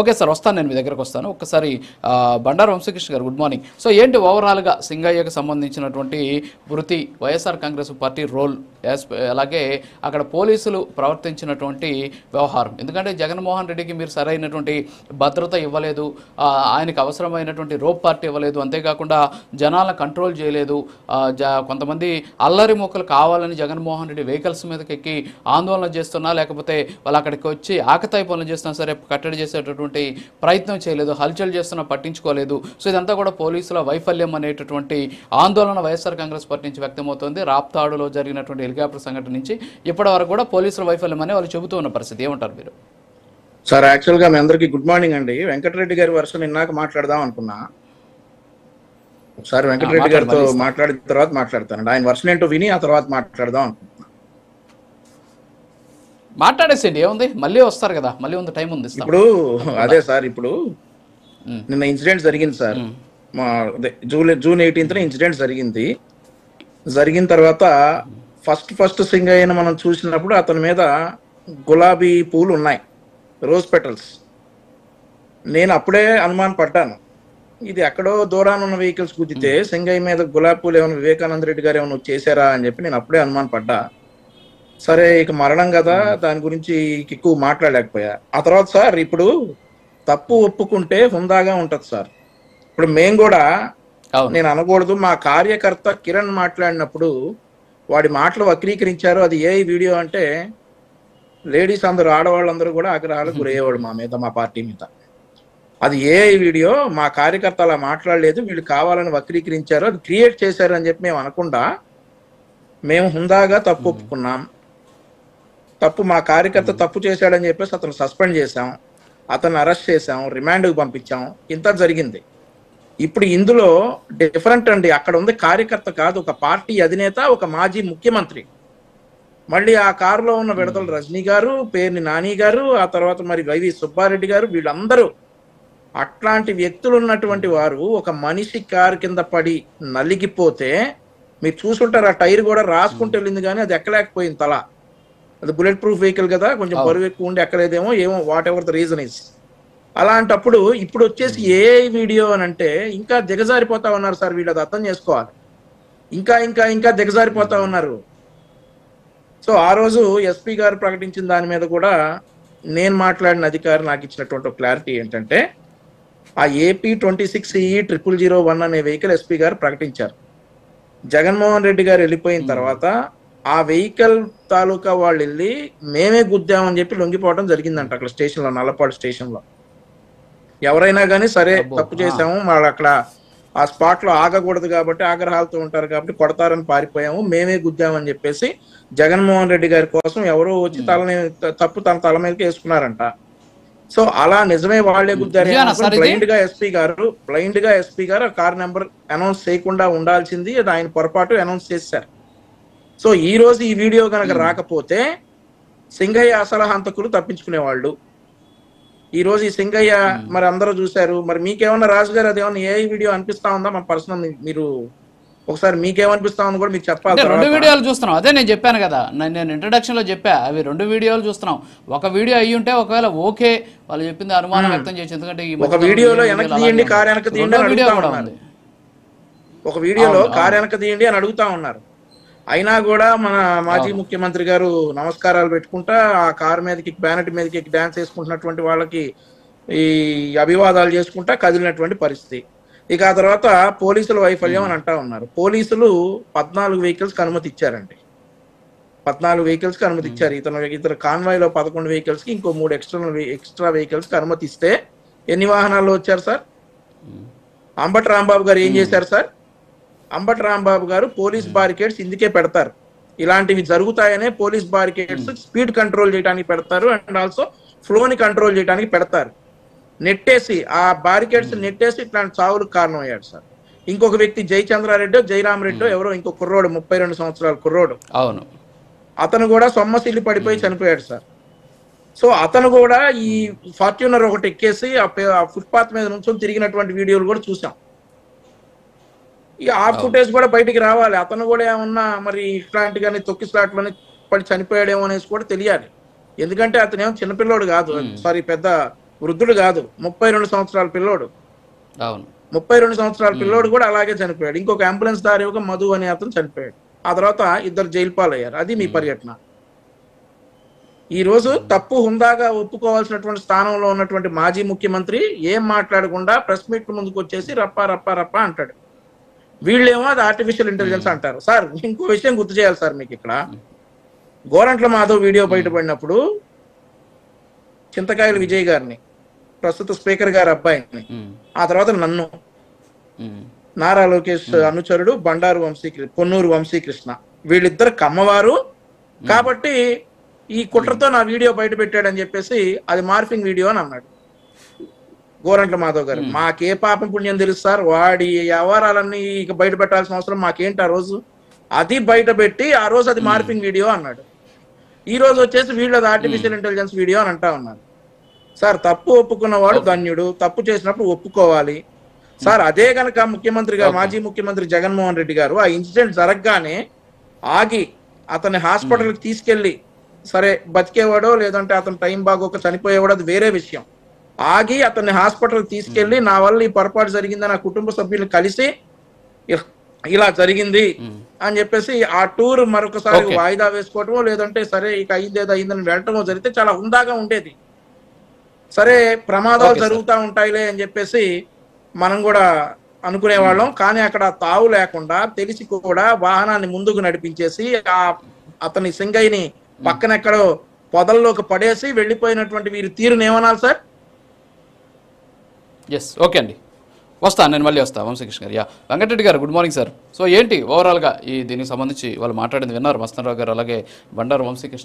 Okay sir, వస్తాను, నేను మీ దగ్గరకు వస్తాను. ఒక్కసారి బండారు వంశీకృష్ణ గారు, గుడ్ మార్నింగ్. సో ఏంటి ఓవరాల్గా సింగయ్యకు సంబంధించినటువంటి వృత్తి, వైఎస్ఆర్ కాంగ్రెస్ పార్టీ రోల్, అలాగే అక్కడ పోలీసులు ప్రవర్తించినటువంటి వ్యవహారం? ఎందుకంటే జగన్మోహన్ రెడ్డికి మీరు సరైనటువంటి భద్రత ఇవ్వలేదు, ఆయనకు అవసరమైనటువంటి రోప్ పార్టీ ఇవ్వలేదు, అంతేకాకుండా జనాలను కంట్రోల్ చేయలేదు. కొంతమంది అల్లరి మూకలు కావాలని జగన్మోహన్ రెడ్డి వెహికల్స్ మీదకి ఎక్కి ఆందోళన చేస్తున్నా, లేకపోతే వాళ్ళు అక్కడికి వచ్చి ఆకతాయి పనులు చేస్తున్నా సరే కట్టడి చేసేటటువంటి ప్రయత్నం చేయలేదు, హల్చల్ చేస్తున్నా పట్టించుకోలేదు. సో ఇదంతా కూడా పోలీసుల వైఫల్యం అనేటటువంటి ఆందోళన వైఎస్ఆర్ కాంగ్రెస్ పార్టీ నుంచి వ్యక్తమవుతోంది. రాప్తాడులో జరిగినటువంటి హెలికాప్టర్ సంఘటన నుంచి ఇప్పటి వరకు కూడా పోలీసుల వైఫల్యం అనే వాళ్ళు చెబుతూ ఉన్న పరిస్థితి. ఏమంటారు మీరు? సార్, యాక్చువల్గా మీ అందరికీ గుడ్ మార్నింగ్ అండి. వెంకటరెడ్డి గారి వర్షన్ ఇందాక మాట్లాడదాం అనుకున్నా. ఒకసారి వెంకటరెడ్డి గారితో మాట్లాడిన తర్వాత మాట్లాడతానండి. ఆయన వర్షన్ ఏంటో విని ఆ తర్వాత మాట్లాడదాం అనుకుంటున్నా. మాట్లాడేసేయండి, ఏముంది, మళ్ళీ వస్తారు కదా, మళ్ళీ ఉంది, టైం ఉంది. ఇప్పుడు అదే సార్, ఇప్పుడు నిన్న ఇన్సిడెంట్ జరిగింది సార్. మా జూన్ 18న ఇన్సిడెంట్ జరిగింది. జరిగిన తర్వాత ఫస్ట్ సింగయ్యను మనం చూసినప్పుడు అతని మీద గులాబీ పూలు ఉన్నాయి, రోజ్ పెటల్స్. నేను అప్పుడే అనుమాన పడ్డాను, ఇది ఎక్కడో దూరాన ఉన్న వెహికల్స్ గుద్దితే సింగయ్య మీద గులాబీ పూలు ఏమైనా వివేకానంద రెడ్డి గారు ఏమైనా చేశారా అని చెప్పి నేను అప్పుడే అనుమాన పడ్డా. సరే, ఇక మరణం కదా, దాని గురించి ఎక్కువ మాట్లాడలేకపోయా. ఆ తర్వాత సార్, ఇప్పుడు తప్పు ఒప్పుకుంటే హుందాగా ఉంటది సార్. ఇప్పుడు మేము కూడా, నేను అనకూడదు, మా కార్యకర్త కిరణ్ మాట్లాడినప్పుడు వాడి మాటలు వక్రీకరించారు, అది ఏ వీడియో అంటే లేడీస్ అందరూ, ఆడవాళ్ళందరూ కూడా ఆగ్రహాలకు గురయ్యేవాడు మా మీద, మా పార్టీ మీద. అది ఏ వీడియో, మా కార్యకర్త అలా మాట్లాడలేదు, వీళ్ళు కావాలని వక్రీకరించారు, అది క్రియేట్ చేశారు అని చెప్పి మేము అనకుండా మేము హుందాగా తప్పు ఒప్పుకున్నాం. తప్పు, మా కార్యకర్త తప్పు చేశాడని చెప్పేసి అతను సస్పెండ్ చేశాం, అతన్ని అరెస్ట్ చేశాం, రిమాండ్కి పంపించాం, ఇంత జరిగింది. ఇప్పుడు ఇందులో డిఫరెంట్ అండి, అక్కడ ఉంది కార్యకర్త కాదు, ఒక పార్టీ అధినేత, ఒక మాజీ ముఖ్యమంత్రి. మళ్ళీ ఆ కారులో ఉన్న విడతల రజనీ గారు, పేర్ని నాని గారు, ఆ తర్వాత మరి వైవి సుబ్బారెడ్డి గారు, వీళ్ళందరూ అట్లాంటి వ్యక్తులు ఉన్నటువంటి వారు ఒక మనిషి కారు కింద పడి నలిగిపోతే మీరు చూసుంటారు, ఆ టైర్ కూడా రాసుకుంటూ వెళ్ళింది కానీ అది ఎక్కలేకపోయింది తల. అది బుల్లెట్ ప్రూఫ్ వెహికల్ కదా, కొంచెం బరువు ఎక్కువ ఉండి ఎక్కలేదేమో, ఏమో, what ever the reason is. అలాంటప్పుడు ఇప్పుడు వచ్చేసి ఏ వీడియో అని అంటే ఇంకా దిగజారిపోతా ఉన్నారు సార్ వీళ్ళు, అది అర్థం చేసుకోవాలి. ఇంకా ఇంకా ఇంకా దిగజారిపోతా ఉన్నారు. సో ఆ రోజు ఎస్పీ గారు ప్రకటించిన దాని మీద కూడా నేను మాట్లాడిన అధికారి నాకు ఇచ్చినటువంటి క్లారిటీ ఏంటంటే, ఆ AP 26E0001 అనే వెహికల్ ఎస్పీ గారు ప్రకటించారు. జగన్మోహన్ రెడ్డి గారు వెళ్ళిపోయిన తర్వాత ఆ వెహికల్ తాలూకా వాళ్ళు వెళ్ళి మేమే గుద్దామని చెప్పి లొంగిపోవడం జరిగిందంట అక్కడ స్టేషన్లో, నల్లపాడు స్టేషన్లో. ఎవరైనా కానీ సరే తప్పు చేసాము, వాళ్ళు అక్కడ ఆ స్పాట్ లో ఆగకూడదు కాబట్టి, ఆగ్రహాలతో ఉంటారు కాబట్టి కొడతారని పారిపోయాము, మేమే గుద్దామని చెప్పేసి జగన్మోహన్ రెడ్డి గారి కోసం ఎవరో వచ్చి తప్పు తన తల మీదకి వేసుకున్నారంట. సో అలా నిజమే వాళ్లే గుద్దారు. బ్లైండ్ గా ఎస్పీ గారు కార్ నెంబర్ అనౌన్స్ చేయకుండా ఉండాల్సింది, అది ఆయన పొరపాటు అనౌన్స్ చేశారు. సో ఈ రోజు ఈ వీడియో కనుక రాకపోతే సింగయ్య అసలు హంతకులు తప్పించుకునేవాళ్ళు. ఈ రోజు ఈ సింగయ్య మరి అందరూ చూశారు. మరి మీకేమన్నా రాజు గారు అదేమన్నా ఏ వీడియో అనిపిస్తా ఉందా? మా పర్సనల్ మీరు ఒకసారి మీకేమనిపిస్తా ఉంది కూడా మీకు చెప్పాలి. రెండు వీడియోలు చూస్తున్నాం, అదే నేను చెప్పాను కదా, నేను ఇంట్రడక్షన్ లో చెప్పా, అవి రెండు వీడియోలు చూస్తున్నాం. ఒక వీడియో అయ్యి ఉంటే ఒకవేళ ఓకే, వాళ్ళు చెప్పింది అనుమానం వ్యక్తం చేసి, ఎందుకంటే ఒక వీడియోలో వెనక్కి తీయండి, కారు వెనక్కి తీయండి అని అడుగుతా ఉన్నారు. ఒక వీడియోలో కారు వెనక్కి తీయండి అని అడుగుతా ఉన్నారు. అయినా కూడా మన మాజీ ముఖ్యమంత్రి గారు నమస్కారాలు పెట్టుకుంటా ఆ కారు మీదకి, బ్యానెట్ మీదకి డాన్స్ వేసుకుంటున్నటువంటి వాళ్ళకి ఈ అభివాదాలు చేసుకుంటా కదిలినటువంటి పరిస్థితి. ఇక ఆ తర్వాత పోలీసుల వైఫల్యం అని అంటా ఉన్నారు. పోలీసులు 14 వెహికల్స్ కి అనుమతి ఇచ్చారండి. 14 వెహికల్స్ కి అనుమతి ఇచ్చారు. ఇతర కాన్వాయ్ లో 11 వెహికల్స్ కి ఇంకో 3 ఎక్స్ట్రా వెహికల్స్ కి అనుమతి ఇస్తే ఎన్ని వాహనాల్లో వచ్చారు సార్? అంబటి రాంబాబు గారు ఏం చేశారు సార్? అంబటి రాంబాబు గారు పోలీస్ బారికేడ్స్ ఇందుకే పెడతారు, ఇలాంటివి జరుగుతాయనే పోలీస్ బారికేడ్స్ స్పీడ్ కంట్రోల్ చేయడానికి పెడతారు, అండ్ ఆల్సో ఫ్లోని కంట్రోల్ చేయడానికి పెడతారు. నెట్టేసి ఆ బారికేడ్స్ నెట్టేసి ఇట్లాంటి చావులకు కారణం అయ్యాడు సార్. ఇంకొక వ్యక్తి జయచంద్రారెడ్డో జయరామరెడ్డో ఎవరో ఇంకో కుర్రోడు, 32 సంవత్సరాల కుర్రోడు, అవును, అతను కూడా సొమ్మసిల్లి పడిపోయి చనిపోయాడు సార్. సో అతను కూడా ఈ ఫార్చ్యూనర్ ఒకటి ఎక్కేసి ఆ ఫుట్పాత్ మీద నుంచి తిరిగినటువంటి వీడియోలు కూడా చూసాం. ఇక ఆ ఫుటేజ్ కూడా బయటికి రావాలి. అతను కూడా ఏమన్నా మరి ఇట్లాంటిగానే తొక్కి స్లాట్లోనే పడి చనిపోయాడేమో అనేసి కూడా తెలియాలి. ఎందుకంటే అతను ఏమో చిన్నపిల్లోడు కాదు, సారీ పెద్ద వృద్ధుడు కాదు, 32 సంవత్సరాల పిల్లోడు. అవును. 32 సంవత్సరాల పిల్లోడు కూడా అలాగే చనిపోయాడు. ఇంకొక అంబులెన్స్ దారి ఒక మధు అనే అతను చనిపోయాడు. ఆ తర్వాత ఇద్దరు జైలు పాలయ్యారు. అది మీ పర్యటన. ఈ రోజు తప్పు హుందాగా ఒప్పుకోవాల్సినటువంటి స్థానంలో ఉన్నటువంటి మాజీ ముఖ్యమంత్రి ఏం మాట్లాడకుండా ప్రెస్ మీట్ ముందుకు వచ్చేసి రప్ప రప్ప రప్ప అంటాడు. వీళ్ళేమో అది ఆర్టిఫిషియల్ ఇంటెలిజెన్స్ అంటారు. సార్ ఇంకో విషయం గుర్తు చేయాలి సార్ మీకు ఇక్కడ. గోరంట్ల మాధవ్ వీడియో బయటపడినప్పుడు చింతకాయల విజయ్ గారిని, ప్రస్తుత స్పీకర్ గారి అబ్బాయిని, ఆ తర్వాత నన్ను, నారా లోకేష్ అనుచరుడు బండారు పొన్నూరు వంశీకృష్ణ, వీళ్ళిద్దరు కమ్మవారు కాబట్టి ఈ కుట్రతో నా వీడియో బయట పెట్టాడని చెప్పేసి అది మార్ఫింగ్ వీడియో అని అన్నాడు గోరంట్ల మాధవ్ గారు. మాకే పాపం పుణ్యం తెలుసు సార్, వాడి వ్యవహారాలన్నీ ఇక బయట పెట్టాల్సిన అవసరం మాకేంటి? ఆ రోజు అది బయట పెట్టి ఆ రోజు అది మార్ఫింగ్ వీడియో అన్నాడు. ఈ రోజు వచ్చేసి వీళ్ళు అది ఆర్టిఫిషియల్ ఇంటెలిజెన్స్ వీడియో అని అంటా ఉన్నారు. సార్ తప్పు ఒప్పుకున్నవాడు ధన్యుడు, తప్పు చేసినప్పుడు ఒప్పుకోవాలి సార్. అదే గనక ముఖ్యమంత్రి గారు, మాజీ ముఖ్యమంత్రి జగన్మోహన్ రెడ్డి గారు ఆ ఇన్సిడెంట్ జరగగానే ఆగి అతన్ని హాస్పిటల్కి తీసుకెళ్లి, సరే బతికేవాడో లేదంటే అతను టైం బాగోక చనిపోయేవాడో అది వేరే విషయం, ఆగి అతన్ని హాస్పిటల్కి తీసుకెళ్లి నా వల్ల ఈ పొరపాటు జరిగిందని ఆ కుటుంబ సభ్యులు కలిసి ఇలా జరిగింది అని చెప్పేసి ఆ టూర్ మరొకసారి వాయిదా వేసుకోవటమో లేదంటే సరే ఇక అయిందేదో అయిందని వెళ్ళటమో జరిగితే చాలా హుందాగా ఉండేది. సరే ప్రమాదాలు జరుగుతూ ఉంటాయిలే అని చెప్పేసి మనం కూడా అనుకునేవాళ్ళం. కానీ అక్కడ తావు లేకుండా తెలిసి కూడా వాహనాన్ని ముందుకు నడిపించేసి అతని సింగయ్యని పక్కనెక్కడో పొదల్లోకి పడేసి వెళ్ళిపోయినటువంటి వీరి తీరుని ఏమనాలి సార్? ఎస్, ఓకే అండి, వస్తాను, నేను మళ్ళీ వస్తాను. వంశీకృష్ణ గారు. వెంకటరెడ్డి గారు గుడ్ మార్నింగ్ సార్. సో ఏంటి ఓవరాల్గా ఈ దీనికి సంబంధించి వాళ్ళు మాట్లాడింది విన్నారు మస్తానరావు గారు అలాగే బండారు వంశీకృష్ణ